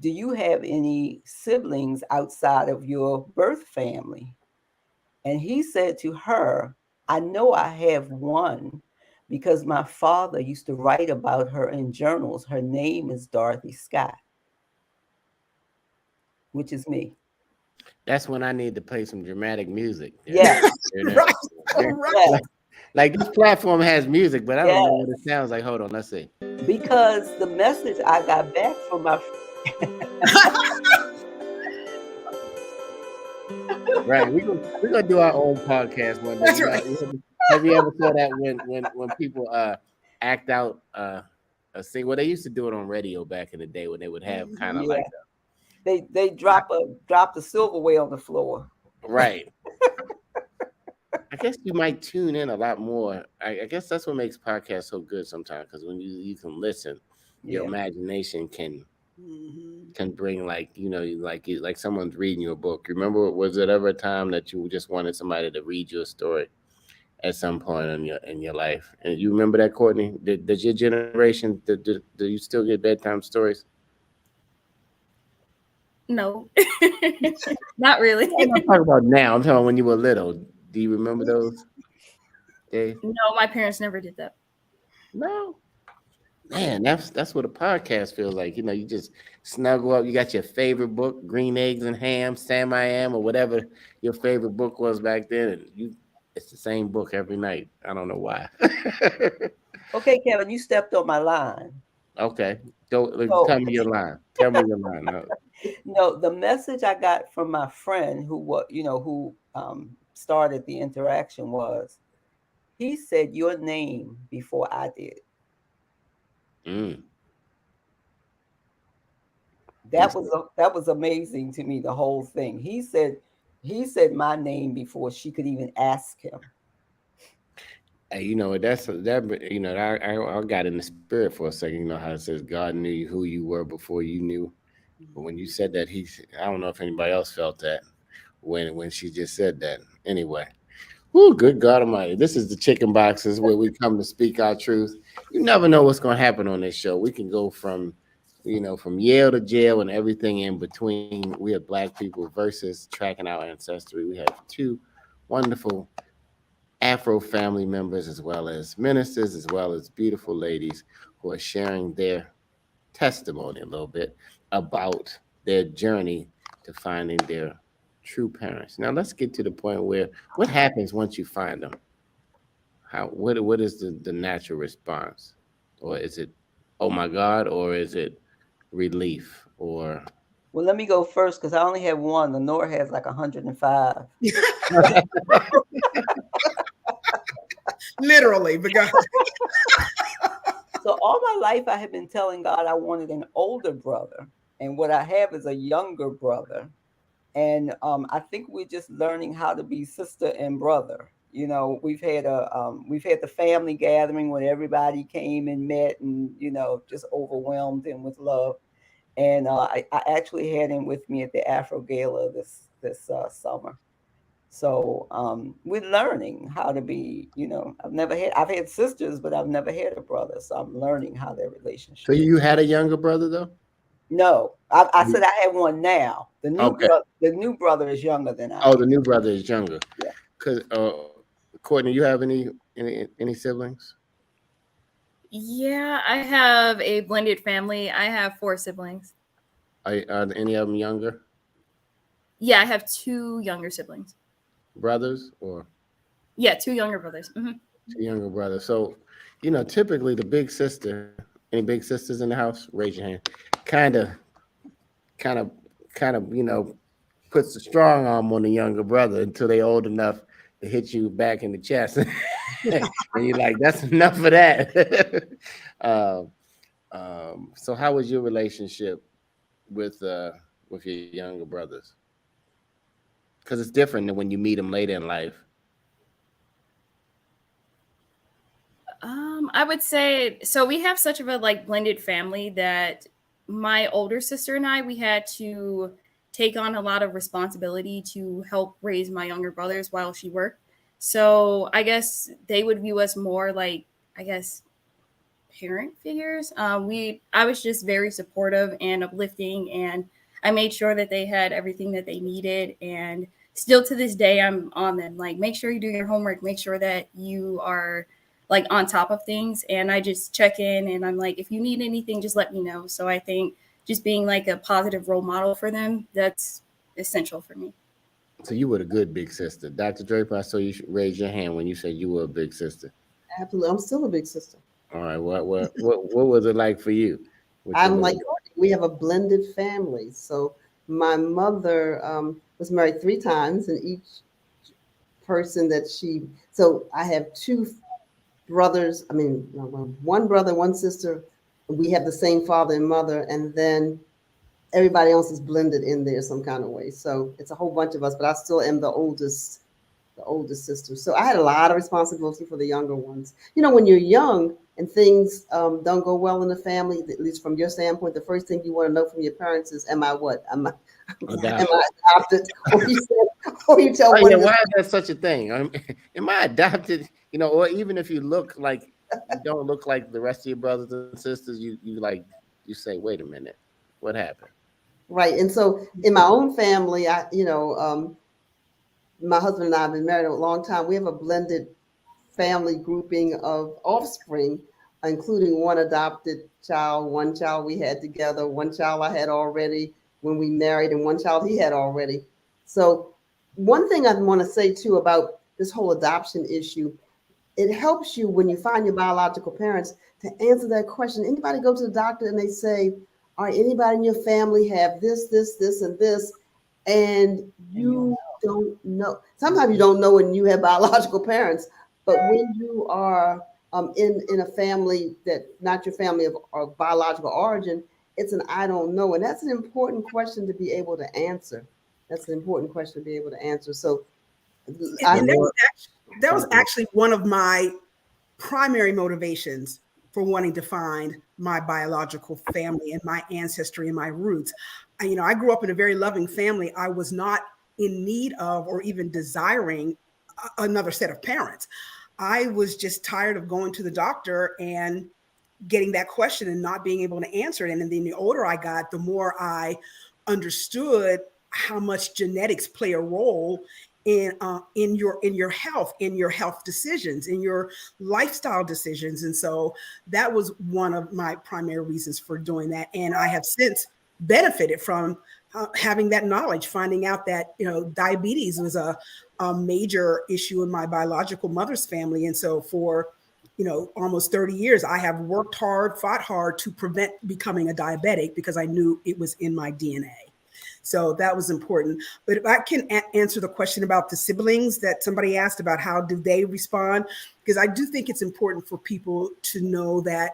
do you have any siblings outside of your birth family? And he said to her, I know I have one because my father used to write about her in journals. Her name is Dorothy Scott, which is me. That's when I need to play some dramatic music. Yes. Right. Right. Like this platform has music, but I don't know what it sounds like. Hold on, let's see. Because the message I got back from my Right, we're gonna do our own podcast one day. That's right. Have you ever saw that when people act out a sing? Well, they used to do it on radio back in the day when they would have kind of like they drop the silverware on the floor. Right. I guess you might tune in a lot more. I guess that's what makes podcasts so good sometimes, because when you can listen, your imagination can bring like someone's reading you a book. Remember, was it ever a time that you just wanted somebody to read you a story at some point in your life? And you remember that, Courtney? Does your generation do you still get bedtime stories? No, not really. I'm not talking about now. I'm talking about when you were little. Do you remember those days? No, my parents never did that. No. Man, that's what a podcast feels like. You know, you just snuggle up. You got your favorite book, Green Eggs and Ham, Sam I Am, or whatever your favorite book was back then, and it's the same book every night. I don't know why. Okay, Kevin, you stepped on my line. Okay, tell me your line. Tell me your line. No, the message I got from my friend who started the interaction was, he said your name before I did. That was amazing to me, the whole thing. He said my name before she could even ask him. Hey, I got in the spirit for a second. You know how it says God knew who you were before you knew. But when you said that, I don't know if anybody else felt that when she just said that. Anyway, good God Almighty! This is the Chicken Boxes, where we come to speak our truth. You never know what's going to happen on this show. We can go from Yale to jail and everything in between. We have Black people versus tracking our ancestry. We have two wonderful Afro family members, as well as ministers, as well as beautiful ladies who are sharing their testimony a little bit about their journey to finding their true parents. Now let's get to the point where what happens once you find them? What is the natural response? Or is it, oh my God, or is it relief? Or well, let me go first because I only have one. The Nora has like 105. Literally, because So all my life I have been telling God I wanted an older brother, and what I have is a younger brother. And I think we're just learning how to be sister and brother. We've had the family gathering when everybody came and met, and just overwhelmed him with love. And I actually had him with me at the Afro Gala this summer. So we're learning how to be. I've had sisters, but I've never had a brother. So I'm learning how their relationship. So you had a younger brother though? No, I said I have one now. The new brother is younger than I. Oh, the new brother is younger. Yeah. Cause Courtney, you have any siblings? Yeah, I have a blended family. I have 4 siblings. Are any of them younger Yeah, I have 2 younger siblings. brothers or Yeah, 2 younger brothers. two younger brothers? So, typically the big sister. Any big sisters in the house? Raise your hand. Kind of, kind of, kind of. Puts the strong arm on the younger brother until they old enough to hit you back in the chest, and you're like, "That's enough of that." So, how was your relationship with your younger brothers? Because it's different than when you meet them later in life. I would say so. We have such of a blended family that my older sister and we had to take on a lot of responsibility to help raise my younger brothers while she worked. So I guess they would view us more like, I guess, parent figures. I was just very supportive and uplifting, and I made sure that they had everything that they needed. And still to this day, I'm on them. Like, make sure you do your homework. Make sure that you are on top of things. And I just check in, and I'm like, if you need anything, just let me know. So I think just being a positive role model for them, that's essential for me. So you were a good big sister, Dr. Draper. I saw you raise your hand when you said you were a big sister. Absolutely. I'm still a big sister. All right, what was it like for you? I'm like, we have a blended family. So my mother was married 3 times, and each person so I have 2 brothers. I mean, no, well, 1 brother, 1 sister. We have the same father and mother, and then everybody else is blended in there some kind of way. So it's a whole bunch of us, but I still am the oldest sister. So I had a lot of responsibility for the younger ones. When you're young and things don't go well in the family, at least from your standpoint, the first thing you want to know from your parents is, am I what? Am I adopted? Or you tell why is there such a thing? Am I adopted? Or even if you look like you don't look like the rest of your brothers and sisters, you say, wait a minute, what happened? Right. And so in my own family, my husband and I have been married a long time. We have a blended family grouping of offspring, including 1 adopted child, 1 child we had together, 1 child I had already when we married, and 1 child he had already. So one thing I want to say too about this whole adoption issue, it helps you when you find your biological parents to answer that question. Anybody go to the doctor and they say, all right, anybody in your family have this, and this, and you don't know. Sometimes you don't know when you have biological parents, but when you are in a family that not your family of biological origin, it's an I don't know. And that's an important question to be able to answer. So that was actually one of my primary motivations for wanting to find my biological family and my ancestry and my roots. I grew up in a very loving family. I was not in need of or even desiring another set of parents. I was just tired of going to the doctor and getting that question and not being able to answer it. And then the older I got, the more I understood how much genetics play a role in your health decisions, in your lifestyle decisions. And so that was one of my primary reasons for doing that. And I have since benefited from having that knowledge, finding out that diabetes was a major issue in my biological mother's family. And so for almost 30 years, I have worked hard, fought hard to prevent becoming a diabetic because I knew it was in my DNA. So that was important. But if I can answer the question about the siblings that somebody asked about, how do they respond? Because I do think it's important for people to know that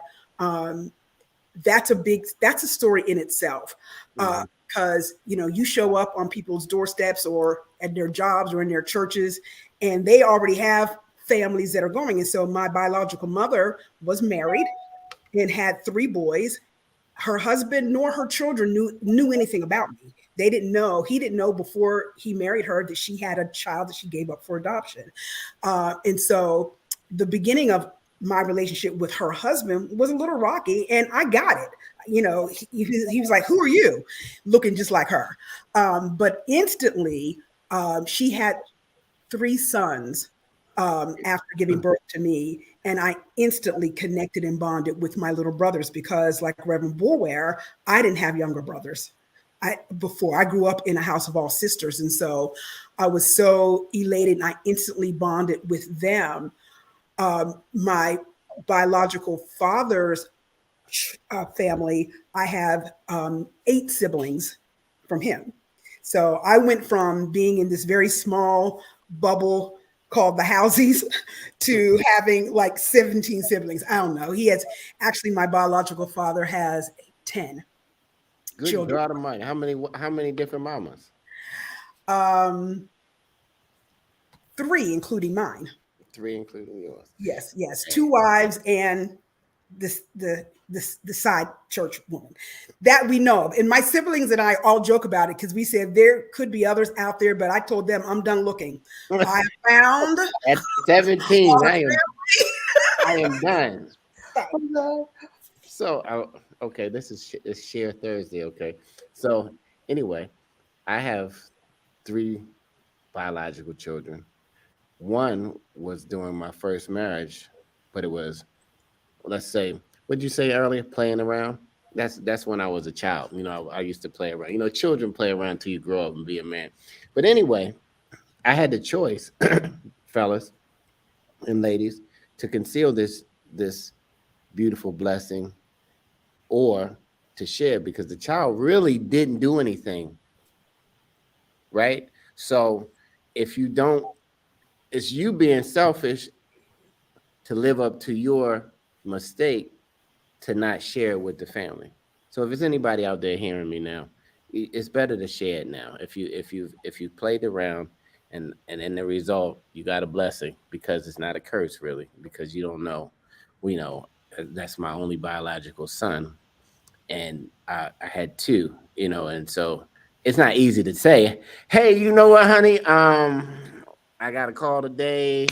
that's a story in itself. Because you show up on people's doorsteps or at their jobs or in their churches, and they already have families that are going. And so my biological mother was married and had 3 boys. Her husband nor her children knew anything about me. He didn't know before he married her that she had a child that she gave up for adoption. And so the beginning of my relationship with her husband was a little rocky, and I got it. He was like, "Who are you?" Looking just like her. But instantly, she had three sons after giving birth to me, and I instantly connected and bonded with my little brothers because, like Reverend Bulware, I didn't have younger brothers. Before I grew up in a house of all sisters, and so I was so elated, and I instantly bonded with them. My biological father's family, I have 8 siblings from him. So I went from being in this very small bubble called the Housies to having like 17 siblings. I don't know. He has actually, my biological father has 10 Good children. God Almighty! How many different mamas? 3, including mine. 3, including yours. Yes, yes. 2 wives and the side church woman that we know of. And my siblings and I all joke about it because we said there could be others out there, but I told them I'm done looking. I found At 17, I am done. So, okay, this is Share Thursday. Okay, so anyway, I have 3 biological children. One was during my first marriage, but it was, let's say, what'd you say earlier? Playing around. That's when I was a child. I used to play around. Children play around till you grow up and be a man. But anyway, I had the choice, fellas and ladies, to conceal this beautiful blessing or to share because the child really didn't do anything, right? So if you don't, it's you being selfish to live up to your mistake to not share it with the family. So if there's anybody out there hearing me now, it's better to share it now. If you played around and in the result you got a blessing because it's not a curse really, because you don't know. We know that's my only biological son, and I had 2, and so it's not easy to say, hey, you know what, honey, I got a call today.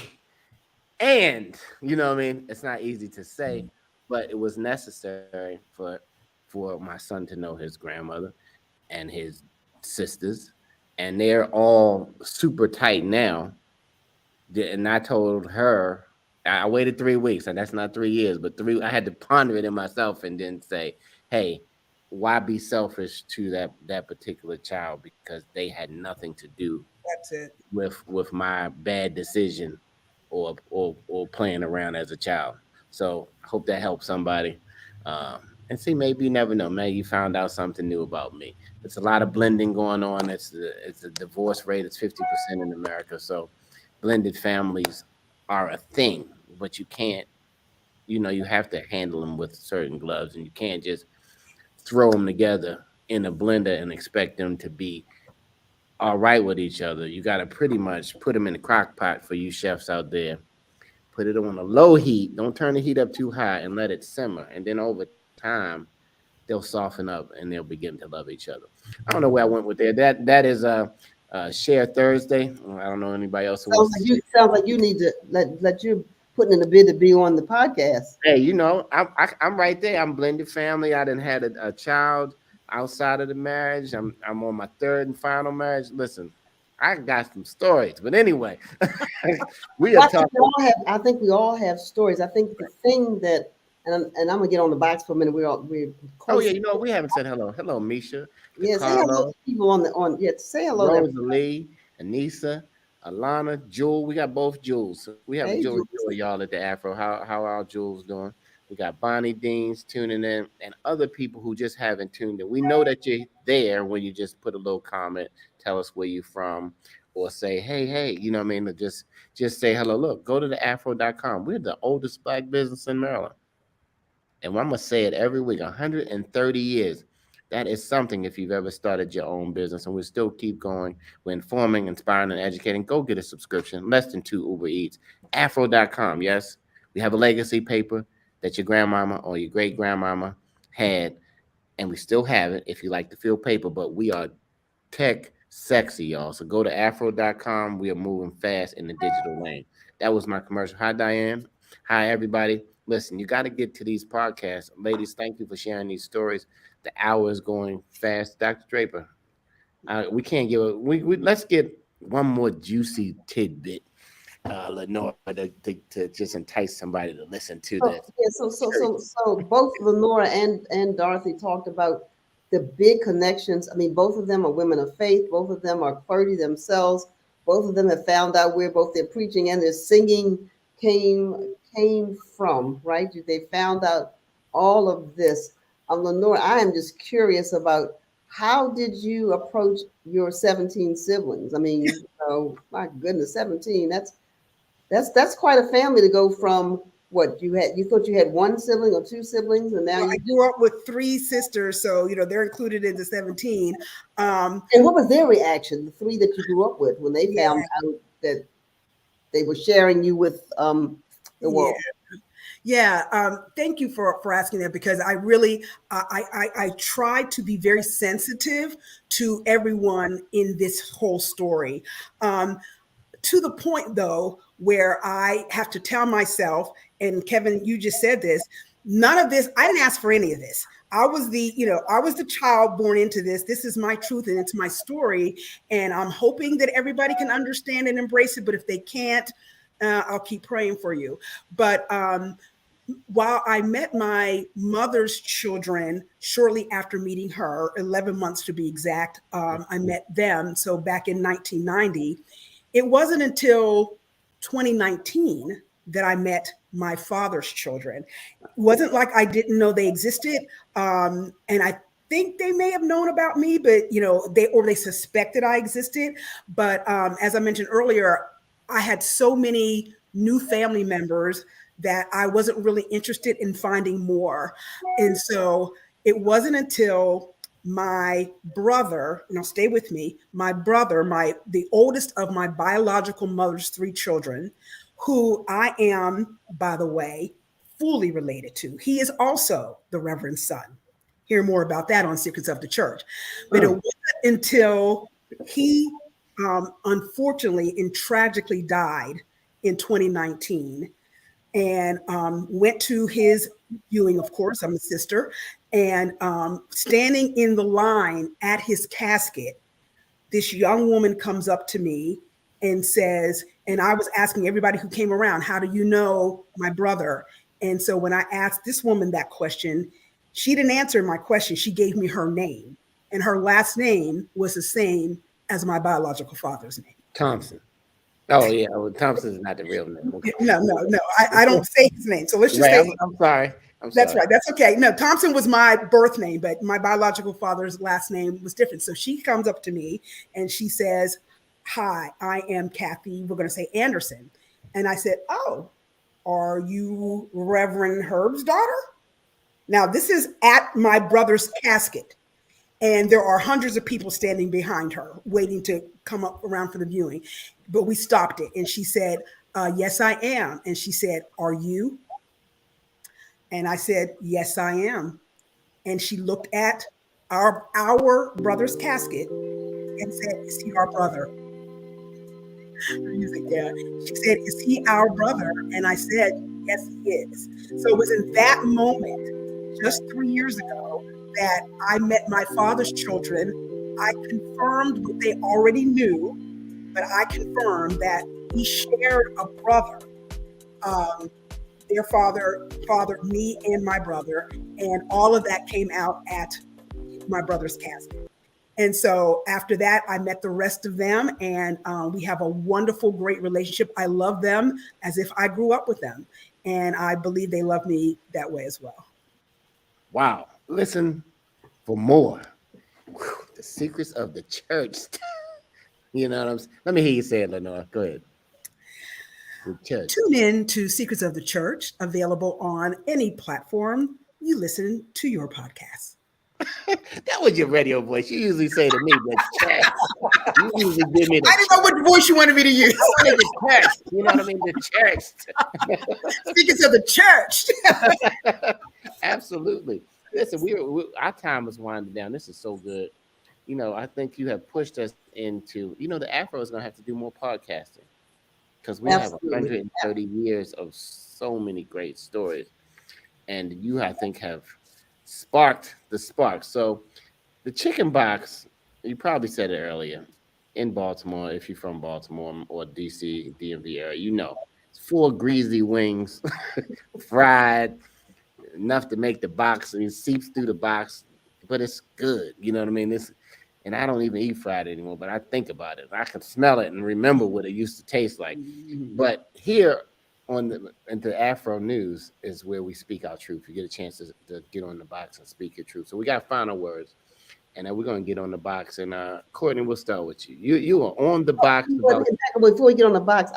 And you know what I mean? It's not easy to say, but it was necessary for my son to know his grandmother and his sisters, and they're all super tight now. And I told her, I waited 3 weeks, and that's not 3 years, but 3. I had to ponder it in myself and then say, hey, why be selfish to that particular child because they had nothing to do That's it. with my bad decision or playing around as a child. So I hope that helps somebody. And see, maybe you never know. Maybe you found out something new about me. It's a lot of blending going on. It's a divorce rate. It's 50% in America. So blended families are a thing, but you can't. You have to handle them with certain gloves, and you can't just throw them together in a blender and expect them to be all right with each other. You got to pretty much put them in the crock pot for you chefs out there. Put it on a low heat. Don't turn the heat up too high and let it simmer. And then over time, they'll soften up and they'll begin to love each other. I don't know where I went with that. That is Share Thursday. I don't know anybody else who wants to say. Sounds like you need to let you putting in a bid to be on the podcast. Hey, I'm right there. I'm blended family. I didn't had a child outside of the marriage. I'm on my 3rd and final marriage. Listen, I got some stories, but anyway, we are talking. I think we all have stories. I think the thing that, and I'm gonna get on the box for a minute. We're Oh yeah, we haven't said hello. Hello, Misha. Yeah, say hello to people say hello. Rosalie, Anissa, Alana, Jewel. We got both Jules. So we have Jewel, y'all at the Afro. How are our Jules doing? We got Bonnie Deans tuning in and other people who just haven't tuned in. We know that you're there when you just put a little comment, tell us where you're from, or say, hey, you know what I mean? Or just say hello. Look, go to theafro.com. We're the oldest Black business in Maryland. And I'm going to say it every week, 130 years. That is something if you've ever started your own business, and we'll still keep going. We're informing, inspiring, and educating. Go get a subscription, less than 2 Uber Eats. Afro.com, yes. We have a legacy paper that your grandmama or your great-grandmama had, and we still have it if you like to feel paper, but we are tech sexy, y'all. So go to afro.com. We are moving fast in the digital lane. That was my commercial. Hi, Diane. Hi, everybody. Listen, you got to get to these podcasts. Ladies, thank you for sharing these stories. The hour is going fast. Dr. Draper, we can't give let's get one more juicy tidbit, Lenore, to just entice somebody to listen to Oh, this. yeah, so both Lenora and Dorothy talked about the big connections. I mean, both of them are women of faith. Both of them are clergy themselves. Both of them have found out where both their preaching and their singing came from, right? They found out all of this. Lenora, I am just curious about how did you approach your 17 siblings? I mean, my goodness, 17, that's quite a family to go from what you thought you had one sibling or two siblings, and now Well, you. I grew up with 3 sisters, so they're included in the 17. And what was their reaction, the three that you grew up with, when they Yeah. found out that they were sharing you with the world? Yeah. Thank you for asking that, because I really I try to be very sensitive to everyone in this whole story. To the point, though, where I have to tell myself, and Kevin, you just said this, none of this, I didn't ask for any of this. I was the child born into this. This is my truth and it's my story. And I'm hoping that everybody can understand and embrace it. But if they can't, I'll keep praying for you. But while I met my mother's children shortly after meeting her, 11 months to be exact, I met them. So back in 1990, it wasn't until 2019 that I met my father's children. It wasn't like I didn't know they existed. And I think they may have known about me, but they suspected I existed. But as I mentioned earlier, I had so many new family members that I wasn't really interested in finding more. And so it wasn't until my brother, now stay with me, my brother, the oldest of my biological mother's 3 children, who I am, by the way, fully related to. He is also the Reverend's son. Hear more about that on Secrets of the Church. But it wasn't until he unfortunately and tragically died in 2019, and went to his viewing. Of course, I'm a sister, and standing in the line at his casket, this young woman comes up to me and says, and I was asking everybody who came around, how do you know my brother? And so when I asked this woman that question, she didn't answer my question. She gave me her name, and her last name was the same as my biological father's name. Thompson. Oh yeah, well, Thompson is not the real name. Okay. No. I don't say his name. So let's just say I'm sorry. That's right. That's okay. No, Thompson was my birth name, but my biological father's last name was different. So she comes up to me and she says, "Hi, I am Kathy. We're going to say Anderson." And I said, "Oh, are you Reverend Herb's daughter?" Now, this is at my brother's casket, and there are hundreds of people standing behind her waiting to come up around for the viewing. But we stopped it, and she said, "Yes, I am." And she said, "Are you?" And I said, "Yes, I am." And she looked at our brother's casket and said, "Is he our brother?" Yeah. She said, "Is he our brother?" And I said, "Yes, he is." So it was in that moment, just 3 years ago, that I met my father's children. I confirmed what they already knew, but I confirmed that we shared a brother. Their father fathered me and my brother, and all of that came out at my brother's casket. And so after that, I met the rest of them, and we have a wonderful, great relationship. I love them as if I grew up with them, and I believe they love me that way as well. Wow. Listen for more. Whew, the secrets of the church. You know what I'm saying? Let me hear you say it, Lenore. Go ahead. The church. Tune in to Secrets of the Church, available on any platform you listen to your podcasts. That was your radio voice. You usually say to me, the church. You usually give me the I didn't know what voice you wanted me to use. the church. You know what I mean? The church. Secrets of the Church. Absolutely. Listen, our time is winding down. This is so good. I think you have pushed us into, the Afro is going to have to do more podcasting because we Absolutely. have 130 years of so many great stories. And you, I think, have sparked the spark. So the Chicken BOXX, you probably said it earlier, in Baltimore, if you're from Baltimore or DC, DMV area, you know, it's 4 greasy wings, fried, enough to make the box. I mean, it seeps through the box, but it's good. You know what I mean? And I don't even eat fried anymore, but I think about it. I can smell it and remember what it used to taste like. But here on the Afro News is where we speak our truth. You get a chance to get on the box and speak your truth. So we got final words, and then we're gonna get on the box. And Courtney, we'll start with you. You are on the box. Before we get on the box,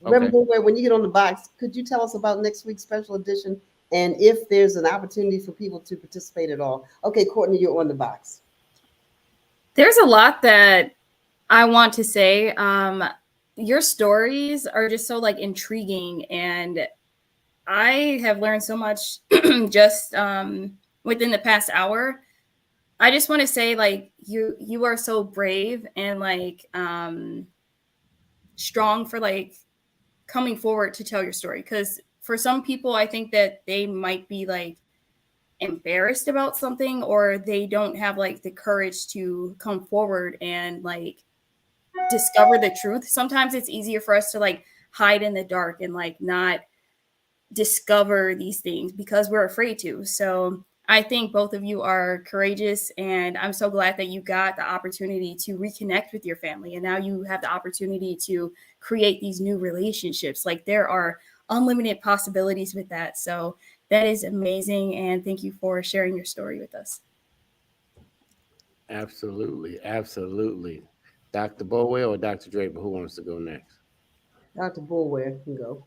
Okay. remember when you get on the box, could you tell us about next week's special edition and if there's an opportunity for people to participate at all? Okay, Courtney, you're on the box. There's a lot that I want to say. Your stories are just so like intriguing, and I have learned so much just within the past hour. I just want to say, like, you are so brave and like strong for like coming forward to tell your story. Because for some people, I think that they might be like embarrassed about something, or they don't have like the courage to come forward and like discover the truth. Sometimes it's easier for us to like hide in the dark and like not discover these things because we're afraid to. So I think both of you are courageous, and I'm so glad that you got the opportunity to reconnect with your family, and now you have the opportunity to create these new relationships. Like, there are unlimited possibilities with that. So that is amazing, and thank you for sharing your story with us. Absolutely, absolutely. Dr. Bowe or Dr. Draper, who wants to go next? Dr. Bulwer can go.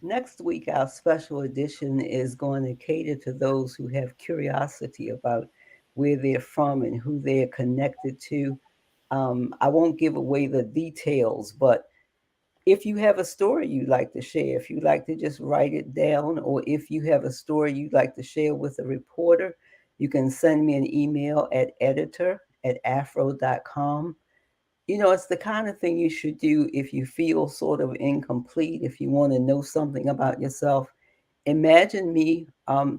Next week, our special edition is going to cater to those who have curiosity about where they're from and who they're connected to. I won't give away the details, but if you have a story you'd like to share, if you'd like to just write it down, or if you have a story you'd like to share with a reporter, you can send me an email at editor@afro.com. You know, it's the kind of thing you should do if you feel sort of incomplete, if you want to know something about yourself. Imagine me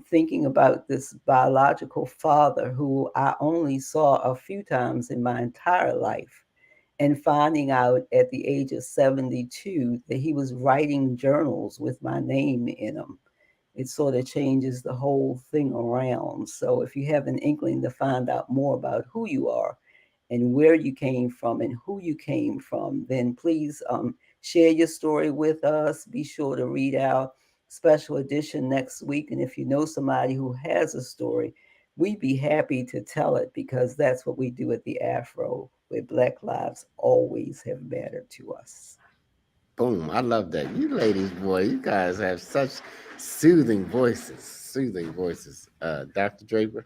thinking about this biological father who I only saw a few times in my entire life, and finding out at the age of 72 that he was writing journals with my name in them. It sort of changes the whole thing around. So if you have an inkling to find out more about who you are and where you came from and who you came from, then please share your story with us. Be sure to read our special edition next week. And if you know somebody who has a story, we'd be happy to tell it, because that's what we do at the Afro, where Black lives always have mattered to us. Boom. I love that. You ladies, boy, you guys have such soothing voices. Soothing voices. Dr. Draper?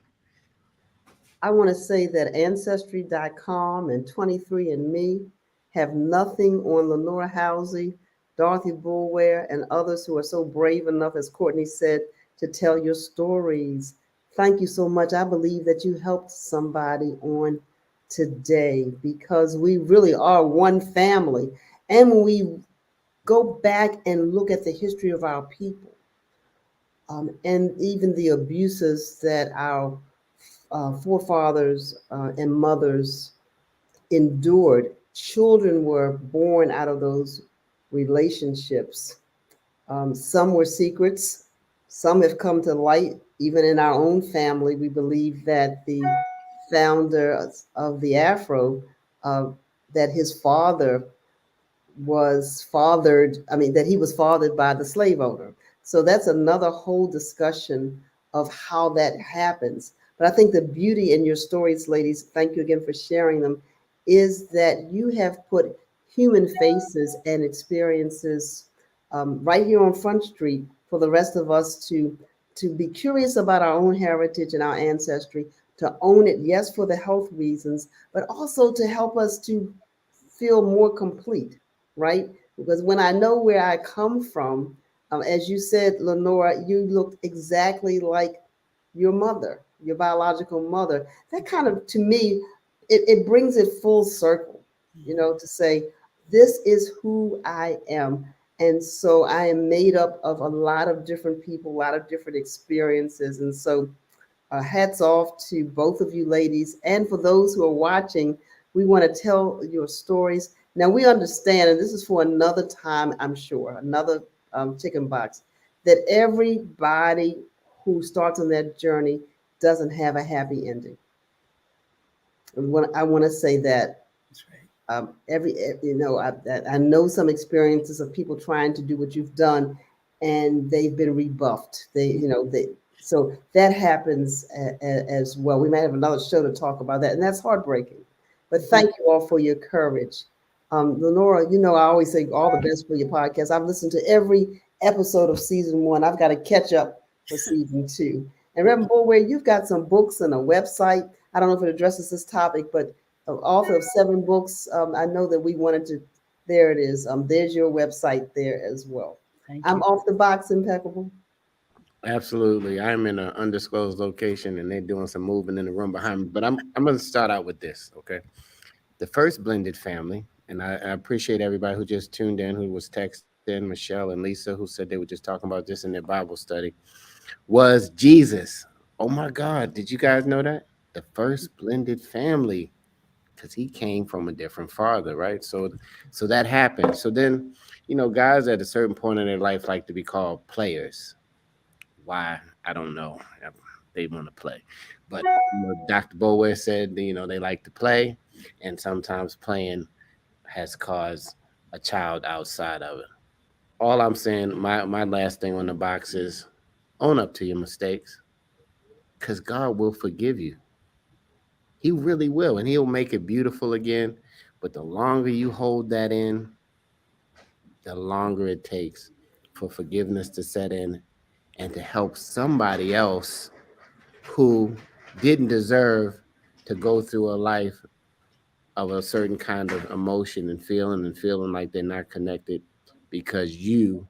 I want to say that Ancestry.com and 23andMe have nothing on Lenora Housey, Dorothy Bulwer, and others who are so brave enough, as Courtney said, to tell your stories. Thank you so much. I believe that you helped somebody on today, because we really are one family. And when we go back and look at the history of our people, and even the abuses that our forefathers and mothers endured, children were born out of those relationships. Some were secrets, some have come to light. Even in our own family, we believe that the founder of the Afro, that his father was fathered, that he was fathered by the slave owner. So that's another whole discussion of how that happens. But I think the beauty in your stories, ladies, thank you again for sharing them, is that you have put human faces and experiences right here on Front Street for the rest of us to be curious about our own heritage and our ancestry, to own it, yes, for the health reasons, but also to help us to feel more complete, right? Because when I know where I come from, as you said, Lenora, you looked exactly like your mother, your biological mother. That kind of, to me, it brings it full circle, to say, this is who I am. And so I am made up of a lot of different people, a lot of different experiences. And so hats off to both of you ladies. And for those who are watching, We want to tell your stories. Now we understand, and this is for another time, I'm sure, another chicken box, that everybody who starts on that journey doesn't have a happy ending. I want to say that That's right. I know some experiences of people trying to do what you've done, and they've been rebuffed. So that happens as well. We might have another show to talk about that, and that's heartbreaking. But thank you all for your courage. Lenora, I always say all the best for your podcast. I've listened to every episode of season 1. I've got to catch up for season 2. And Reverend Boulware, you've got some books and a website. I don't know if it addresses this topic, but author of 7 books. I know that we wanted to. There it is. There's your website there as well. I'm off the box, Impeccable. Absolutely. I'm in an undisclosed location and they're doing some moving in the room behind me. But I'm going to start out with this, okay? The first blended family, and I appreciate everybody who just tuned in, who was texting, Michelle and Lisa, who said they were just talking about this in their Bible study, was Jesus. Oh my God, did you guys know that? The first blended family, because he came from a different father, right? So that happened. So then, guys at a certain point in their life like to be called players. Why? I don't know. They want to play. But Dr. Boulware said, they like to play, and sometimes playing has caused a child outside of it. All I'm saying, my last thing on the box is own up to your mistakes, because God will forgive you. He really will, and he'll make it beautiful again. But the longer you hold that in, the longer it takes for forgiveness to set in and to help somebody else who didn't deserve to go through a life of a certain kind of emotion and feeling like they're not connected because you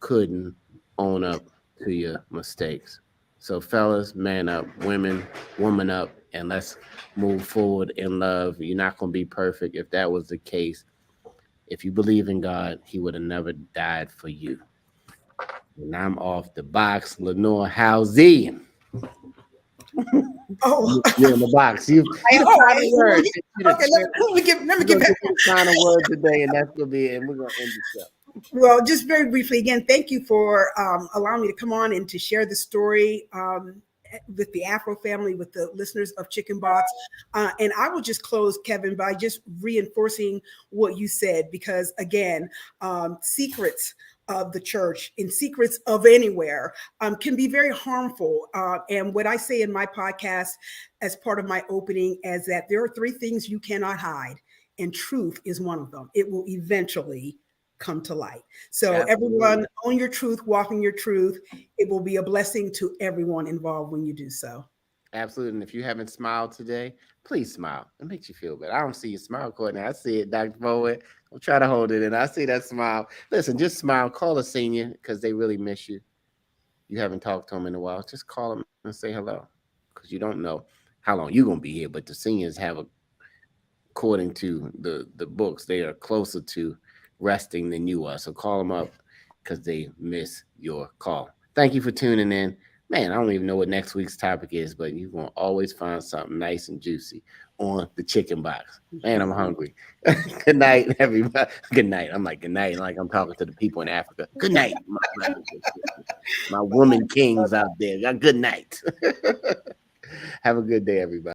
couldn't own up to your mistakes. So fellas, man up, woman up, and let's move forward in love. You're not going to be perfect. If that was the case, if you believe in God, he would have never died for you. And I'm off the box. Lenore, how's he? Oh, You're in the box. You've final word. Okay, let me get back. Final word today, and that's gonna be it. And we're gonna end the show. Well, just very briefly, again, thank you for allowing me to come on and to share the story with the Afro family, with the listeners of Chicken BOXX. And I will just close, Kevin, by just reinforcing what you said, because again, secrets of the church and secrets of anywhere can be very harmful. And what I say in my podcast as part of my opening is that there are 3 things you cannot hide, and truth is one of them. It will eventually come to light. So everyone, own your truth, walk in your truth. It will be a blessing to everyone involved when you do so. Absolutely. And if you haven't smiled today, please smile. It makes you feel better. I don't see you smile, Courtney. I see it, Dr. Bowen. I'm trying to hold it in. I see that smile. Listen, just smile. Call a senior because they really miss you. You haven't talked to them in a while. Just call them and say hello, because you don't know how long you're going to be here. But the seniors have, according to the books, they are closer to resting than you are. So call them up because they miss your call. Thank you for tuning in. Man, I don't even know what next week's topic is, but you're going to always find something nice and juicy on the Chicken Box. Man, I'm hungry. Good night, everybody. Good night. I'm like, good night. Like I'm talking to the people in Africa. Good night, my woman kings out there. Good night. Have a good day, everybody.